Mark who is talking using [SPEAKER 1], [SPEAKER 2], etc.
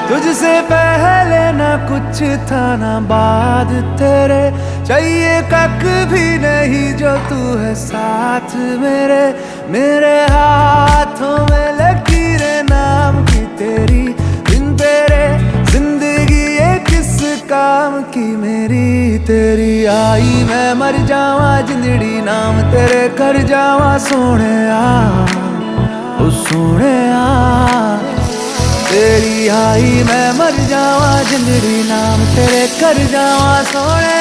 [SPEAKER 1] तुझसे पहले ना कुछ था ना बाद तेरे, चाहिए कख भी नहीं जो तू है साथ मेरे। मेरे हाथों में लकीरें नाम की तेरी, बिन तेरे जिंदगी ये किस काम की मेरी। तेरी आई मैं मर जावा जिंदड़ी नाम तेरे कर जावा सोने ओ सोने तेरी आई मैं मर जावा जिंदड़ी नाम तेरे कर जावा सोने